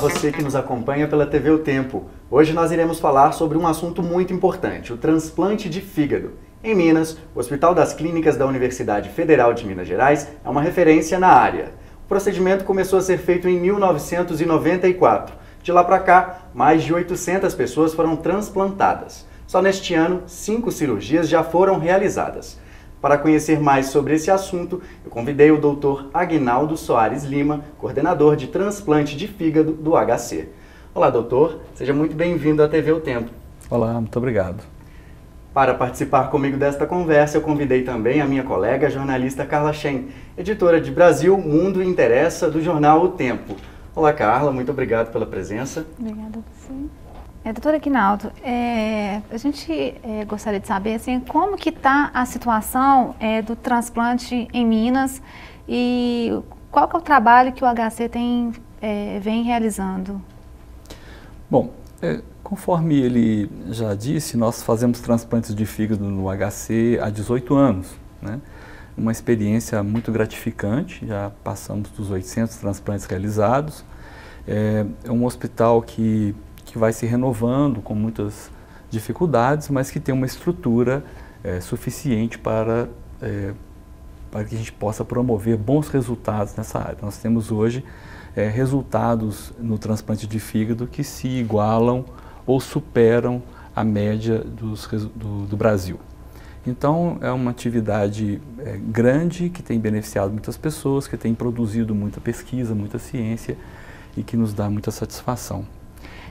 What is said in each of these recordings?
você que nos acompanha pela TV O Tempo. Hoje nós iremos falar sobre um assunto muito importante, o transplante de fígado. Em Minas, o Hospital das Clínicas da Universidade Federal de Minas Gerais é uma referência na área. O procedimento começou a ser feito em 1994. De lá para cá, mais de 800 pessoas foram transplantadas. Só neste ano, 5 cirurgias já foram realizadas. Para conhecer mais sobre esse assunto, eu convidei o Dr. Aguinaldo Soares Lima, coordenador de transplante de fígado do HC. Olá, doutor. Seja muito bem-vindo à TV O Tempo. Olá, muito obrigado. Para participar comigo desta conversa, eu convidei também a minha colega, a jornalista Carla Shen, editora de Brasil, Mundo Interessa, do jornal O Tempo. Olá, Carla. Muito obrigado pela presença. Obrigada a você. Doutor Aguinaldo, a gente gostaria de saber assim, como que está a situação do transplante em Minas e qual que é o trabalho que o HC vem realizando? Bom, conforme ele já disse, nós fazemos transplantes de fígado no HC há 18 anos, né? Uma experiência muito gratificante, já passamos dos 800 transplantes realizados. É um hospital que vai se renovando com muitas dificuldades, mas que tem uma estrutura suficiente para que a gente possa promover bons resultados nessa área. Nós temos hoje resultados no transplante de fígado que se igualam ou superam a média do Brasil. Então, é uma atividade grande que tem beneficiado muitas pessoas, que tem produzido muita pesquisa, muita ciência e que nos dá muita satisfação.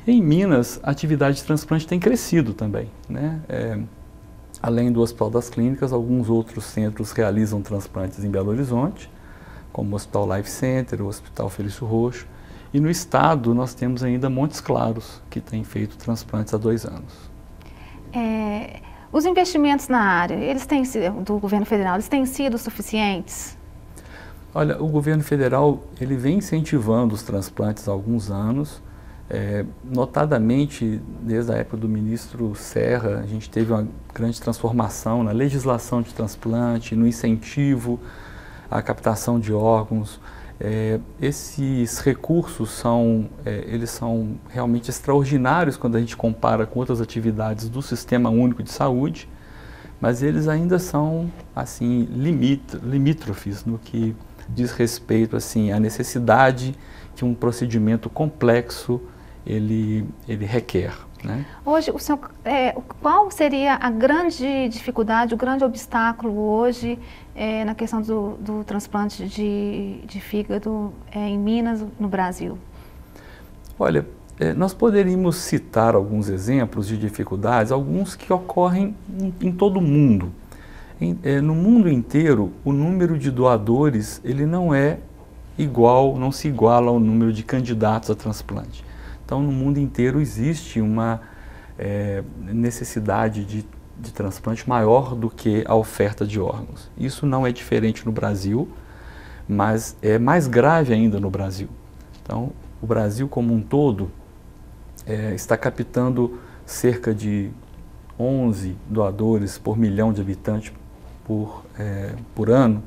Em Minas, a atividade de transplante tem crescido também, né? Além do Hospital das Clínicas, alguns outros centros realizam transplantes em Belo Horizonte, como o Hospital Life Center, o Hospital Felício Roxo. E no estado, nós temos ainda Montes Claros, que tem feito transplantes há 2 anos. Os investimentos na área, do governo federal, eles têm sido suficientes? Olha, o governo federal ele vem incentivando os transplantes há alguns anos. Notadamente, desde a época do ministro Serra, a gente teve uma grande transformação na legislação de transplante, no incentivo à captação de órgãos. Esses recursos eles são realmente extraordinários quando a gente compara com outras atividades do Sistema Único de Saúde, mas eles ainda são assim, limítrofes no que diz respeito assim, à necessidade que um procedimento complexo ele requer, né? Hoje, qual seria a grande dificuldade, o grande obstáculo hoje na questão do transplante de fígado em Minas, no Brasil? Olha, nós poderíamos citar alguns exemplos de dificuldades, alguns que ocorrem em todo o mundo. No mundo inteiro, o número de doadores ele não é igual, não se iguala ao número de candidatos a transplante. Então, no mundo inteiro existe uma necessidade de transplante maior do que a oferta de órgãos. Isso não é diferente no Brasil, mas é mais grave ainda no Brasil. Então, o Brasil como um todo está captando cerca de 11 doadores por milhão de habitantes por ano.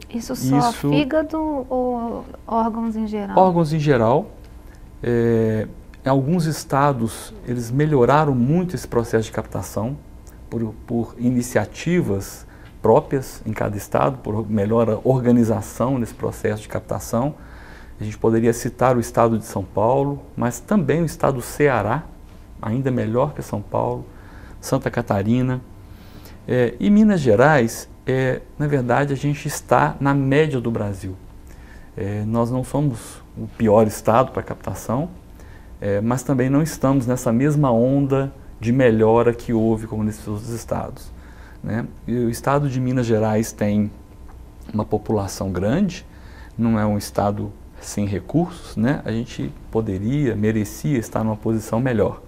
Isso só fígado ou órgãos em geral? Órgãos em geral. Em alguns estados, eles melhoraram muito esse processo de captação por iniciativas próprias em cada estado, por melhor organização nesse processo de captação. A gente poderia citar o estado de São Paulo, mas também o estado do Ceará, ainda melhor que São Paulo, Santa Catarina. E Minas Gerais, na verdade, a gente está na média do Brasil. Nós não somos o pior estado para captação, mas também não estamos nessa mesma onda de melhora que houve como nesses outros estados, né? E o estado de Minas Gerais tem uma população grande, não é um estado sem recursos, né? A gente merecia estar numa posição melhor.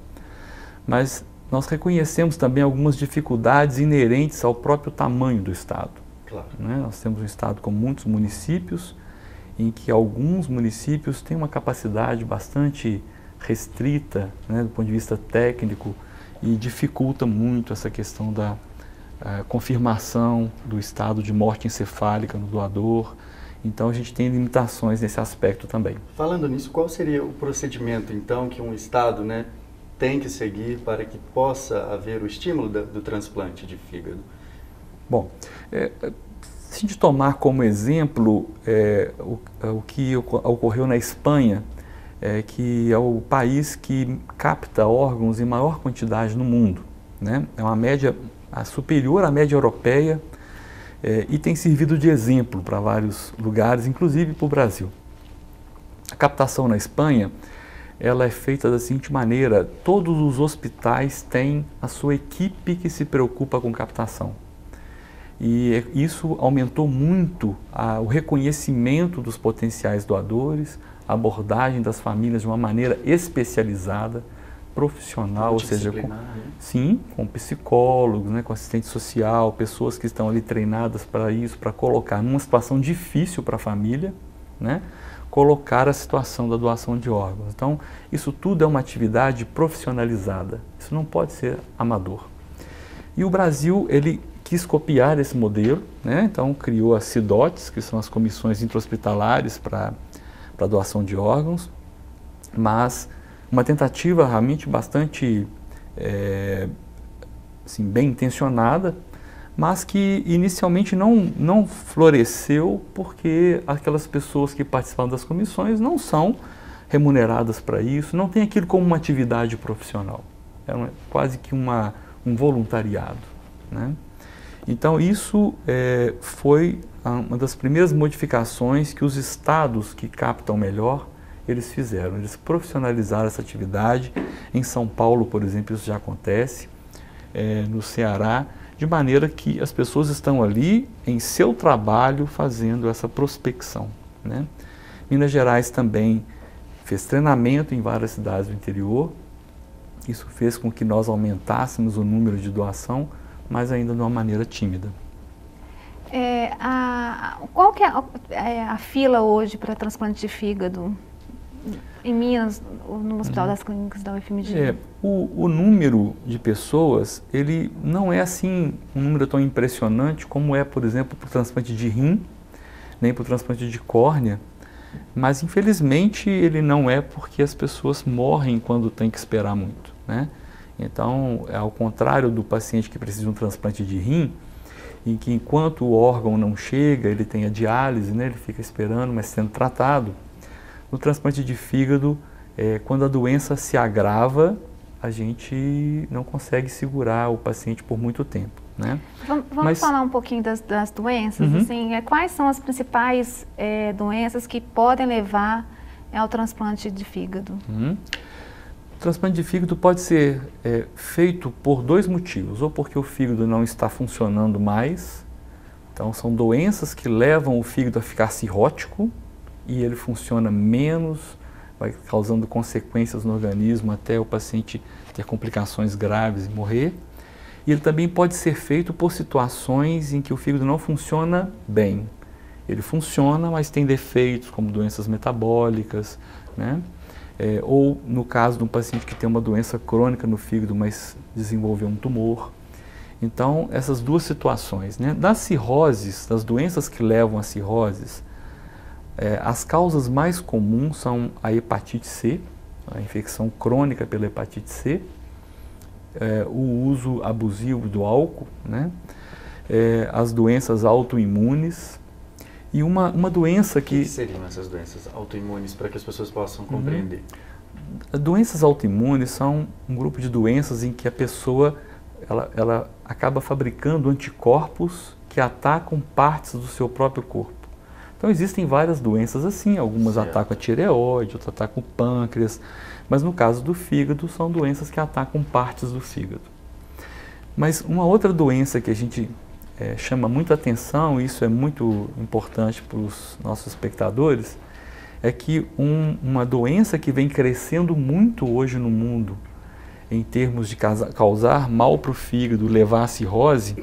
Mas nós reconhecemos também algumas dificuldades inerentes ao próprio tamanho do estado. Claro. Né? Nós temos um estado com muitos municípios, em que alguns municípios têm uma capacidade bastante restrita, né, do ponto de vista técnico, e dificulta muito essa questão da confirmação do estado de morte encefálica no doador. Então a gente tem limitações nesse aspecto também. Falando nisso, qual seria o procedimento, então, que um Estado, né, tem que seguir para que possa haver o estímulo do transplante de fígado? Bom, se a gente tomar como exemplo o que ocorreu na Espanha, que é o país que capta órgãos em maior quantidade no mundo, né? É uma média superior à média europeia e tem servido de exemplo para vários lugares, inclusive para o Brasil. A captação na Espanha, ela é feita da seguinte maneira: todos os hospitais têm a sua equipe que se preocupa com captação. E isso aumentou muito o reconhecimento dos potenciais doadores, a abordagem das famílias de uma maneira especializada, profissional, ou seja, com psicólogos, né, com assistente social, pessoas que estão ali treinadas para isso, para colocar numa situação difícil para a família, né, colocar a situação da doação de órgãos. Então, isso tudo é uma atividade profissionalizada, isso não pode ser amador. E o Brasil, ele quis copiar esse modelo, né, então criou as CIDOTs, que são as comissões intra-hospitalares para a doação de órgãos, mas uma tentativa realmente bastante assim, bem intencionada, mas que inicialmente não floresceu porque aquelas pessoas que participavam das comissões não são remuneradas para isso, não tem aquilo como uma atividade profissional, é quase que um voluntariado, né? Então isso foi uma das primeiras modificações que os estados que captam melhor eles fizeram. Eles profissionalizaram essa atividade. Em São Paulo, por exemplo, isso já acontece, no Ceará, de maneira que as pessoas estão ali em seu trabalho fazendo essa prospecção, né? Minas Gerais também fez treinamento em várias cidades do interior. Isso fez com que nós aumentássemos o número de doação, mas ainda de uma maneira tímida. Qual que é a fila hoje para transplante de fígado em Minas, no Hospital das Clínicas da UFMG? O número de pessoas, ele não é assim um número tão impressionante como é, por exemplo, para o transplante de rim, nem para o transplante de córnea, mas infelizmente ele não é porque as pessoas morrem quando tem que esperar muito, né? Então, ao contrário do paciente que precisa de um transplante de rim, em que enquanto o órgão não chega, ele tem a diálise, né? Ele fica esperando, mas sendo tratado. No transplante de fígado, quando a doença se agrava, a gente não consegue segurar o paciente por muito tempo, né? Vamos falar um pouquinho das doenças? Uhum. Assim, quais são as principais doenças que podem levar ao transplante de fígado? Uhum. O transplante de fígado pode ser feito por dois motivos, ou porque o fígado não está funcionando mais, então são doenças que levam o fígado a ficar cirrótico, e ele funciona menos, vai causando consequências no organismo até o paciente ter complicações graves e morrer. E ele também pode ser feito por situações em que o fígado não funciona bem. Ele funciona, mas tem defeitos como doenças metabólicas, né? Ou no caso de um paciente que tem uma doença crônica no fígado, mas desenvolveu um tumor. Então, essas duas situações, né? Das cirroses, das doenças que levam a cirroses, as causas mais comuns são a hepatite C, a infecção crônica pela hepatite C, o uso abusivo do álcool, né? As doenças autoimunes e uma doença que... O que seriam essas doenças autoimunes para que as pessoas possam compreender? Doenças autoimunes são um grupo de doenças em que a pessoa ela acaba fabricando anticorpos que atacam partes do seu próprio corpo. Então existem várias doenças assim, algumas atacam a tireoide, outras atacam o pâncreas, mas no caso do fígado são doenças que atacam partes do fígado. Mas uma outra doença que a gente chama muita atenção, e isso é muito importante para os nossos espectadores, é que uma doença que vem crescendo muito hoje no mundo, em termos de causar mal para o fígado, levar à cirrose,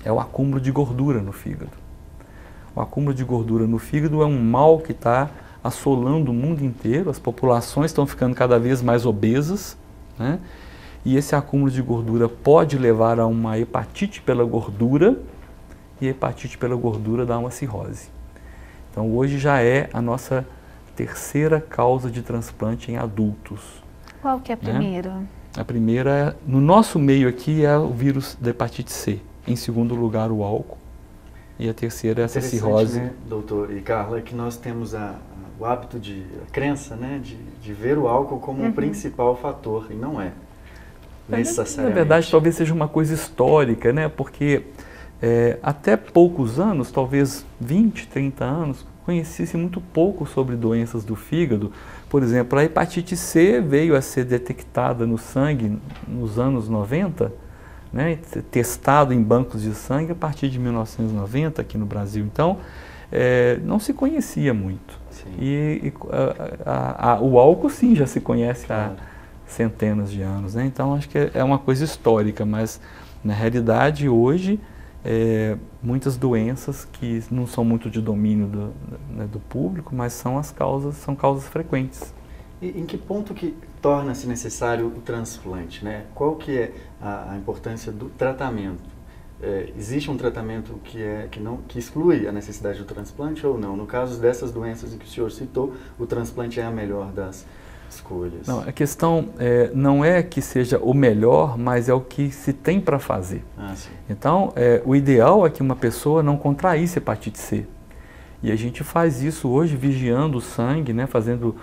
é o acúmulo de gordura no fígado. O acúmulo de gordura no fígado é um mal que está assolando o mundo inteiro, as populações estão ficando cada vez mais obesas, né? E esse acúmulo de gordura pode levar a uma hepatite pela gordura, e a hepatite pela gordura dá uma cirrose. Então hoje já é a nossa terceira causa de transplante em adultos. Qual que é a primeira? A primeira, no nosso meio aqui, é o vírus da hepatite C. Em segundo lugar, o álcool. E a terceira é essa cirrose. Né, doutor e Carla, que nós temos o hábito a crença, né, de ver o álcool como um principal fator, e não é necessariamente. Na verdade, talvez seja uma coisa histórica, né, porque até poucos anos, talvez 20, 30 anos, conhecia-se muito pouco sobre doenças do fígado. Por exemplo, a hepatite C veio a ser detectada no sangue nos anos 90, né, testado em bancos de sangue a partir de 1990 aqui no Brasil. Então, não se conhecia muito. O álcool sim já se conhece há centenas de anos, né? Então acho que é uma coisa histórica, mas na realidade hoje muitas doenças que não são muito de domínio do público, mas são causas frequentes. E em que ponto que torna-se necessário o transplante, né? Qual que é a importância do tratamento? Existe um tratamento que exclui a necessidade do transplante ou não? No caso dessas doenças que o senhor citou, o transplante é a melhor das escolhas. Não, a questão não é que seja o melhor, mas é o que se tem para fazer. Sim. Então, o ideal é que uma pessoa não contraísse hepatite C. E a gente faz isso hoje vigiando o sangue, né, fazendo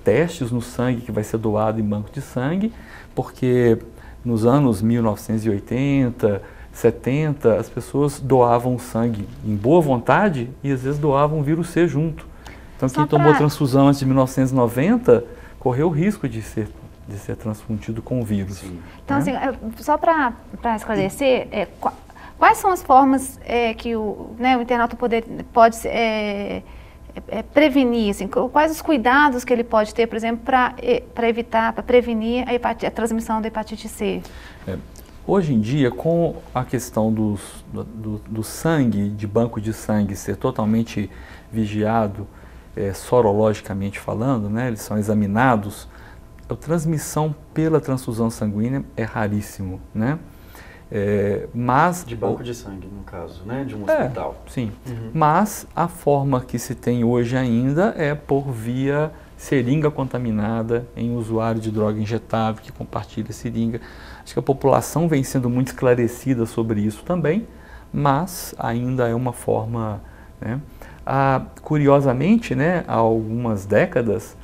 testes no sangue que vai ser doado em banco de sangue, porque nos anos 1980, 70, as pessoas doavam sangue em boa vontade e às vezes doavam vírus C junto. Então quem tomou transfusão antes de 1990 correu o risco de ser transfundido com o vírus. Sim. Então, assim, só para esclarecer, quais são as formas que o internauta pode prevenir, assim, quais os cuidados que ele pode ter, por exemplo, para evitar, para prevenir a transmissão da hepatite C? Hoje em dia, com a questão do sangue, de banco de sangue ser totalmente vigiado, sorologicamente falando, né, eles são examinados, a transmissão pela transfusão sanguínea é raríssimo, né? Mas de banco de sangue, no caso, né, de um hospital. Sim, mas a forma que se tem hoje ainda é por via seringa contaminada em usuário de droga injetável que compartilha seringa. Acho que a população vem sendo muito esclarecida sobre isso também, mas ainda é uma forma, né? Curiosamente, né, há algumas décadas,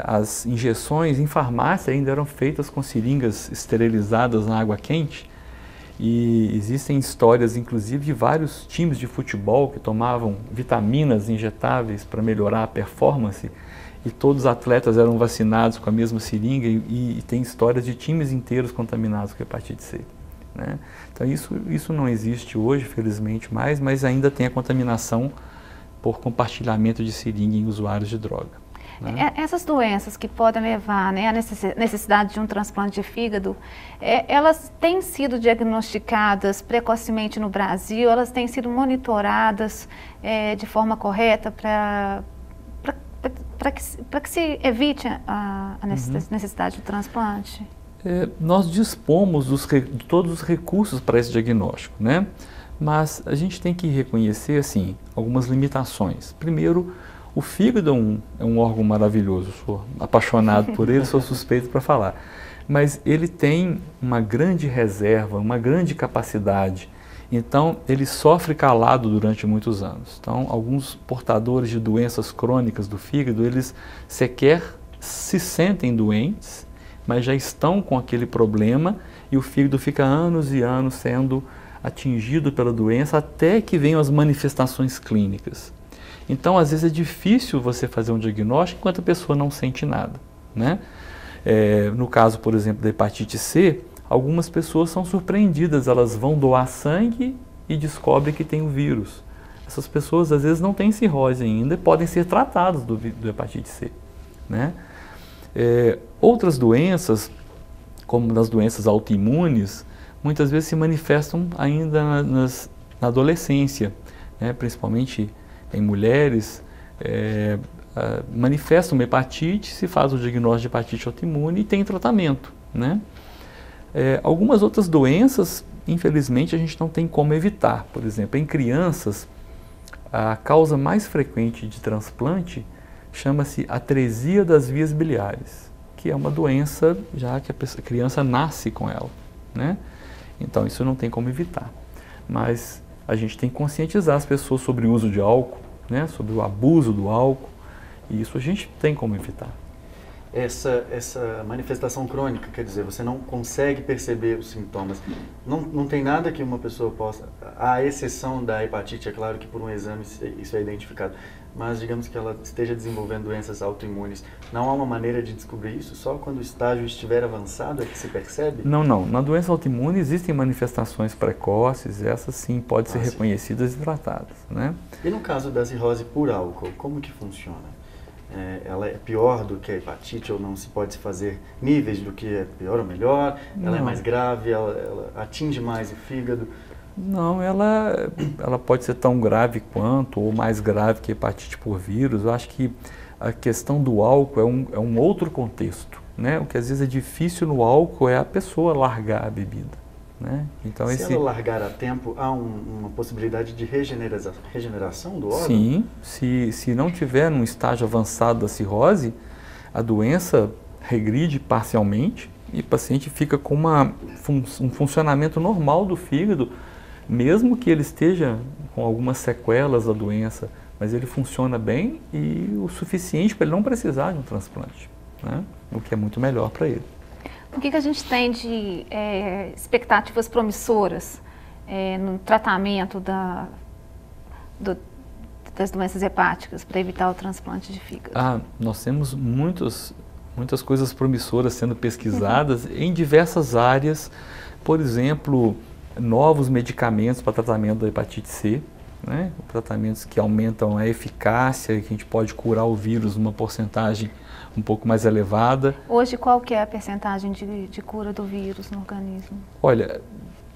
as injeções em farmácia ainda eram feitas com seringas esterilizadas na água quente. E existem histórias, inclusive, de vários times de futebol que tomavam vitaminas injetáveis para melhorar a performance e todos os atletas eram vacinados com a mesma seringa e tem histórias de times inteiros contaminados com hepatite C, né? Então isso não existe hoje, felizmente, mais, mas ainda tem a contaminação por compartilhamento de seringa em usuários de droga. Né? Essas doenças que podem levar, né, à necessidade de um transplante de fígado, elas têm sido diagnosticadas precocemente no Brasil, elas têm sido monitoradas de forma correta para que se evite a necessidade do transplante? Nós dispomos de todos os recursos para esse diagnóstico, né? Mas a gente tem que reconhecer, assim, algumas limitações. Primeiro, o fígado é um órgão maravilhoso, sou apaixonado por ele, sou suspeito para falar. Mas ele tem uma grande reserva, uma grande capacidade. Então, ele sofre calado durante muitos anos. Então, alguns portadores de doenças crônicas do fígado, eles sequer se sentem doentes, mas já estão com aquele problema e o fígado fica anos e anos sendo atingido pela doença até que venham as manifestações clínicas. Então, às vezes é difícil você fazer um diagnóstico enquanto a pessoa não sente nada, né? No caso, por exemplo, da hepatite C, algumas pessoas são surpreendidas, elas vão doar sangue e descobrem que tem o vírus. Essas pessoas, às vezes, não têm cirrose ainda e podem ser tratadas do hepatite C, né? Outras doenças, como nas doenças autoimunes, muitas vezes se manifestam ainda na adolescência, né? Principalmente em mulheres, manifestam uma hepatite, se faz o diagnóstico de hepatite autoimune e tem tratamento, né? Algumas outras doenças, infelizmente, a gente não tem como evitar. Por exemplo, em crianças, a causa mais frequente de transplante chama-se atresia das vias biliares, que é uma doença já que a criança nasce com ela, né? Então isso não tem como evitar. Mas a gente tem que conscientizar as pessoas sobre o uso de álcool, né? Sobre o abuso do álcool, e isso a gente tem como evitar. Essa manifestação crônica, quer dizer, você não consegue perceber os sintomas. Não tem nada que uma pessoa possa, à exceção da hepatite, é claro que por um exame isso é identificado, mas digamos que ela esteja desenvolvendo doenças autoimunes. Não há uma maneira de descobrir isso? Só quando o estágio estiver avançado é que se percebe? Não, não. Na doença autoimune existem manifestações precoces, essas sim podem ser reconhecidas e tratadas, né? E no caso da cirrose por álcool, como que funciona? Ela é pior do que a hepatite ou não se pode fazer níveis do que é pior ou melhor? Ela é mais grave, ela atinge mais o fígado? Não, ela pode ser tão grave quanto ou mais grave que a hepatite por vírus. Eu acho que a questão do álcool é um outro contexto, né? O que às vezes é difícil no álcool é a pessoa largar a bebida, né? Então, se ela largar a tempo, há uma possibilidade de regeneração do órgão? Sim, se não tiver num estágio avançado da cirrose, a doença regride parcialmente e o paciente fica com um funcionamento normal do fígado, mesmo que ele esteja com algumas sequelas da doença, mas ele funciona bem e o suficiente para ele não precisar de um transplante, né? O que é muito melhor para ele. O que a gente tem de expectativas promissoras no tratamento das doenças hepáticas para evitar o transplante de fígado? Nós temos muitas coisas promissoras sendo pesquisadas em diversas áreas. Por exemplo, novos medicamentos para tratamento da hepatite C, né? Tratamentos que aumentam a eficácia e que a gente pode curar o vírus numa porcentagem um pouco mais elevada. Hoje, qual que é a percentagem de cura do vírus no organismo? Olha,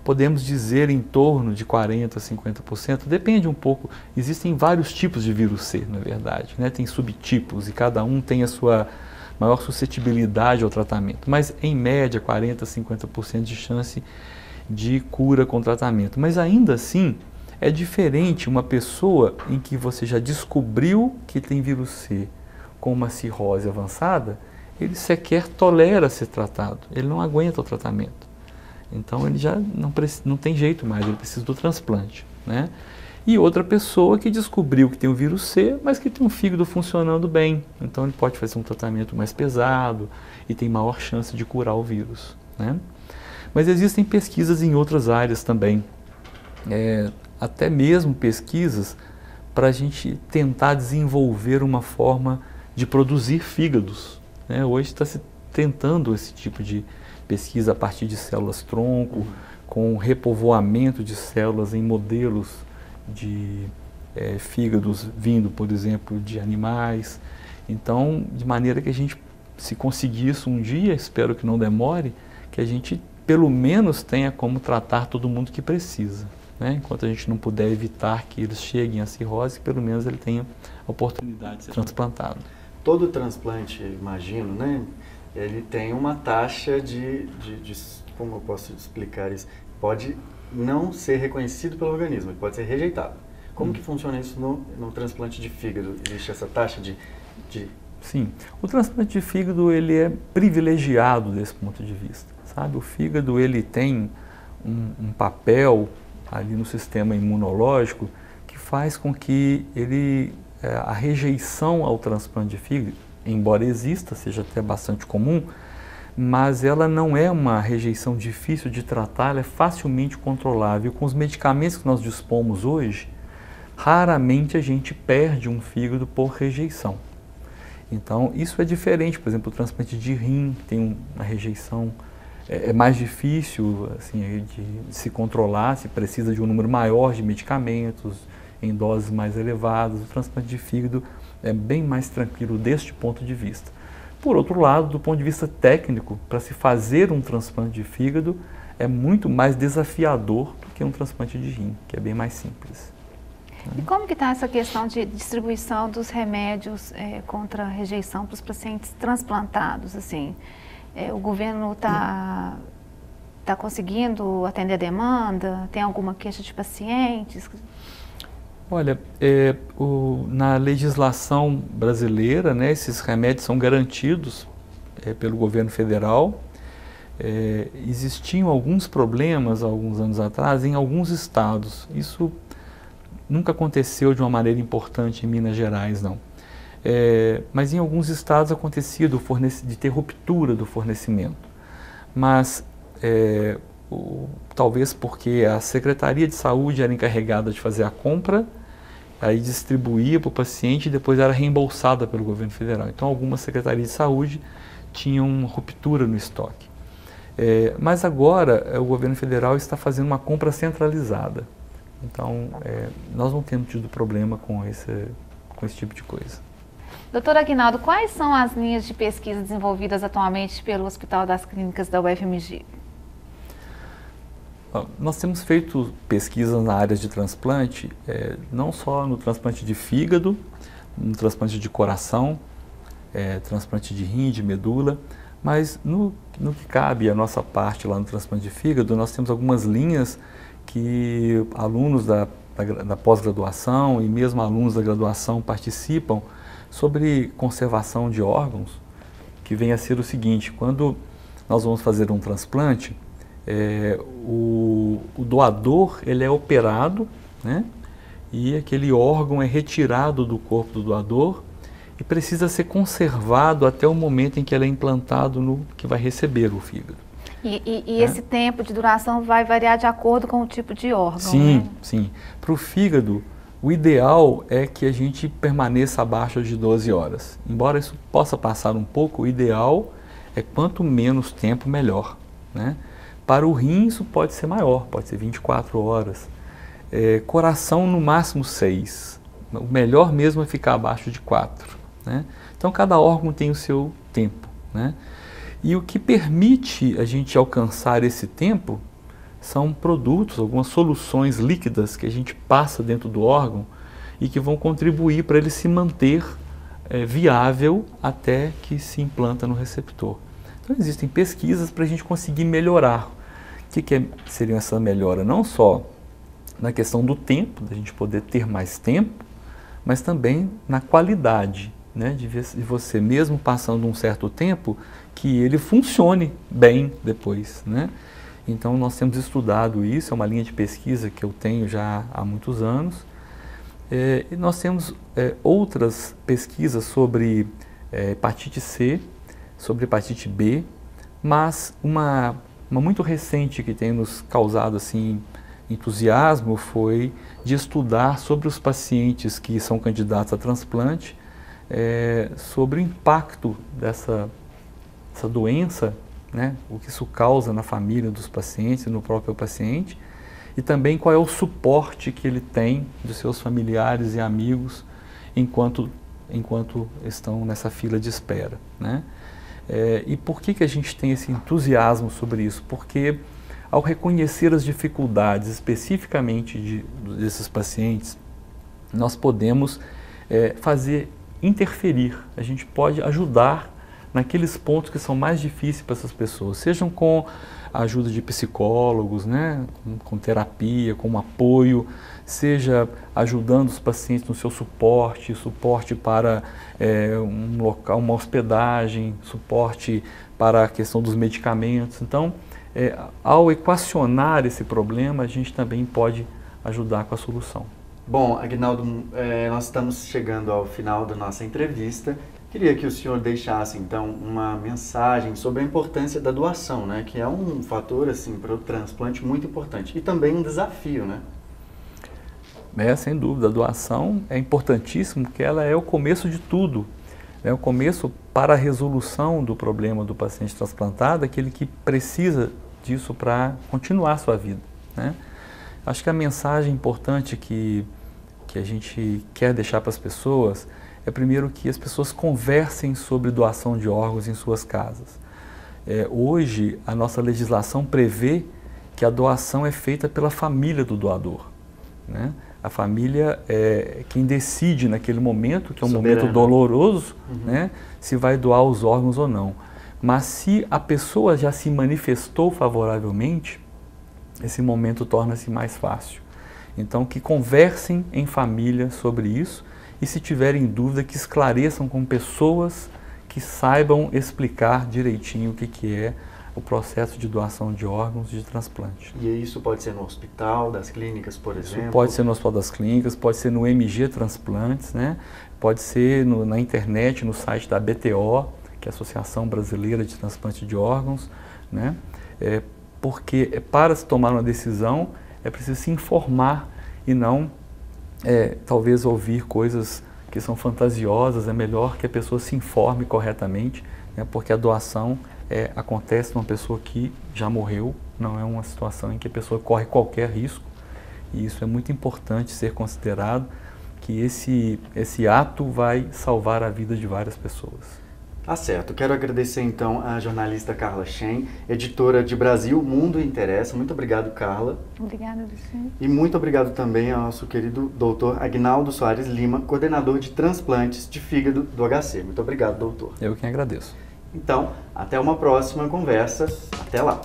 podemos dizer em torno de 40% a 50%, depende um pouco. Existem vários tipos de vírus C, na verdade, né? Tem subtipos e cada um tem a sua maior suscetibilidade ao tratamento. Mas, em média, 40% a 50% de chance de cura com tratamento. Mas, ainda assim, é diferente uma pessoa em que você já descobriu que tem vírus C com uma cirrose avançada, ele sequer tolera ser tratado, ele não aguenta o tratamento. Então ele já não tem jeito mais, ele precisa do transplante, né? E outra pessoa que descobriu que tem o vírus C, mas que tem um fígado funcionando bem, então ele pode fazer um tratamento mais pesado e tem maior chance de curar o vírus, né? Mas existem pesquisas em outras áreas também, até mesmo pesquisas para a gente tentar desenvolver uma forma de produzir fígados, né? Hoje está se tentando esse tipo de pesquisa a partir de células-tronco, com repovoamento de células em modelos de fígados vindo, por exemplo, de animais. Então, de maneira que a gente, se conseguir isso um dia, espero que não demore, que a gente pelo menos tenha como tratar todo mundo que precisa, né? Enquanto a gente não puder evitar que eles cheguem à cirrose, pelo menos ele tenha a oportunidade de ser transplantado. Todo transplante, imagino, né? Ele tem uma taxa de como eu posso explicar isso? Pode não ser reconhecido pelo organismo, ele pode ser rejeitado. Como que funciona isso no transplante de fígado? Existe essa taxa de... Sim, o transplante de fígado ele é privilegiado desse ponto de vista, sabe? O fígado ele tem um papel ali no sistema imunológico que faz com que a rejeição ao transplante de fígado, embora exista, seja até bastante comum, mas ela não é uma rejeição difícil de tratar, ela é facilmente controlável. Com os medicamentos que nós dispomos hoje, raramente a gente perde um fígado por rejeição. Então, isso é diferente, por exemplo, o transplante de rim tem uma rejeição, é mais difícil assim, de se controlar, se precisa de um número maior de medicamentos, em doses mais elevadas. O transplante de fígado é bem mais tranquilo deste ponto de vista. Por outro lado, do ponto de vista técnico, para se fazer um transplante de fígado é muito mais desafiador do que um transplante de rim, que é bem mais simples. E como que está essa questão de distribuição dos remédios contra a rejeição para os pacientes transplantados? Assim, o governo está conseguindo atender a demanda? Tem alguma queixa de pacientes? Olha, na legislação brasileira, né, esses remédios são garantidos pelo governo federal. Existiam alguns problemas, alguns anos atrás, em alguns estados. Isso nunca aconteceu de uma maneira importante em Minas Gerais, não. Mas em alguns estados acontecia de ter ruptura do fornecimento. Mas talvez porque a Secretaria de Saúde era encarregada de fazer a compra, aí distribuía para o paciente e depois era reembolsada pelo governo federal. Então algumas secretarias de saúde tinham ruptura no estoque. Mas agora o governo federal está fazendo uma compra centralizada. Então nós não temos tido problema com esse tipo de coisa. Doutor Aguinaldo, quais são as linhas de pesquisa desenvolvidas atualmente pelo Hospital das Clínicas da UFMG? Nós temos feito pesquisas na área de transplante, não só no transplante de fígado, no transplante de coração, transplante de rim, de medula, mas no que cabe a nossa parte lá no transplante de fígado, nós temos algumas linhas que alunos da pós-graduação e mesmo alunos da graduação participam sobre conservação de órgãos, que vem a ser o seguinte: quando nós vamos fazer um transplante, o doador ele é operado, né, e aquele órgão é retirado do corpo do doador e precisa ser conservado até o momento em que ele é implantado no que vai receber o fígado. E esse tempo de duração vai variar de acordo com o tipo de órgão, sim, né? Sim. Para o fígado, o ideal é que a gente permaneça abaixo de 12 horas. Embora isso possa passar um pouco, o ideal é quanto menos tempo, melhor, né? Para o rim, isso pode ser maior, pode ser 24 horas. Coração, no máximo 6. O melhor mesmo é ficar abaixo de 4. Né? Então, cada órgão tem o seu tempo. Né? E o que permite a gente alcançar esse tempo são produtos, algumas soluções líquidas que a gente passa dentro do órgão e que vão contribuir para ele se manter viável até que se implanta no receptor. Então, existem pesquisas para a gente conseguir melhorar. O que seria essa melhora? Não só na questão do tempo, da gente poder ter mais tempo, mas também na qualidade, né, de você mesmo passando um certo tempo, que ele funcione bem depois, né? Então nós temos estudado isso, é uma linha de pesquisa que eu tenho já há muitos anos, e nós temos outras pesquisas sobre hepatite C, sobre hepatite B, mas uma muito recente que tem nos causado assim entusiasmo foi de estudar sobre os pacientes que são candidatos a transplante, sobre o impacto dessa doença, né, o que isso causa na família dos pacientes, no próprio paciente, e também qual é o suporte que ele tem de seus familiares e amigos enquanto estão nessa fila de espera, né? E por que a gente tem esse entusiasmo sobre isso? Porque ao reconhecer as dificuldades especificamente desses pacientes, nós podemos interferir, a gente pode ajudar naqueles pontos que são mais difíceis para essas pessoas, sejam com a ajuda de psicólogos, né, com terapia, com apoio, seja ajudando os pacientes no seu suporte para um local, uma hospedagem, suporte para a questão dos medicamentos. Então, ao equacionar esse problema, a gente também pode ajudar com a solução. Bom, Aguinaldo, nós estamos chegando ao final da nossa entrevista. Queria que o senhor deixasse, então, uma mensagem sobre a importância da doação, né? Que é um fator, assim, para o transplante muito importante. E também um desafio, né? Sem dúvida, a doação é importantíssimo, porque ela é o começo de tudo. É o começo para a resolução do problema do paciente transplantado, aquele que precisa disso para continuar a sua vida, né? Acho que a mensagem importante que a gente quer deixar para as pessoas é, primeiro, que as pessoas conversem sobre doação de órgãos em suas casas. Hoje, a nossa legislação prevê que a doação é feita pela família do doador, né? A família é quem decide naquele momento, que é um momento doloroso, né, se vai doar os órgãos ou não. Mas se a pessoa já se manifestou favoravelmente, esse momento torna-se mais fácil. Então, que conversem em família sobre isso e, se tiverem dúvida, que esclareçam com pessoas que saibam explicar direitinho o que é o processo de doação de órgãos e de transplante. E isso pode ser no hospital, das clínicas, por exemplo? Isso pode ser no hospital das clínicas, pode ser no MG Transplantes, né? Pode ser na internet, no site da ABTO, que é a Associação Brasileira de Transplante de Órgãos, né? Porque para se tomar uma decisão é preciso se informar e não talvez ouvir coisas que são fantasiosas. É melhor que a pessoa se informe corretamente, né? Porque a doação acontece numa pessoa que já morreu, não é uma situação em que a pessoa corre qualquer risco, e isso é muito importante ser considerado, que esse ato vai salvar a vida de várias pessoas. Tá certo. Quero agradecer então a jornalista Carla Shen, editora de Brasil Mundo Interessa. Muito obrigado, Carla. Obrigada, Luciano. E muito obrigado também ao nosso querido doutor Aguinaldo Soares Lima, coordenador de transplantes de fígado do HC. Muito obrigado, doutor. Eu quem agradeço. Então, até uma próxima conversa. Até lá.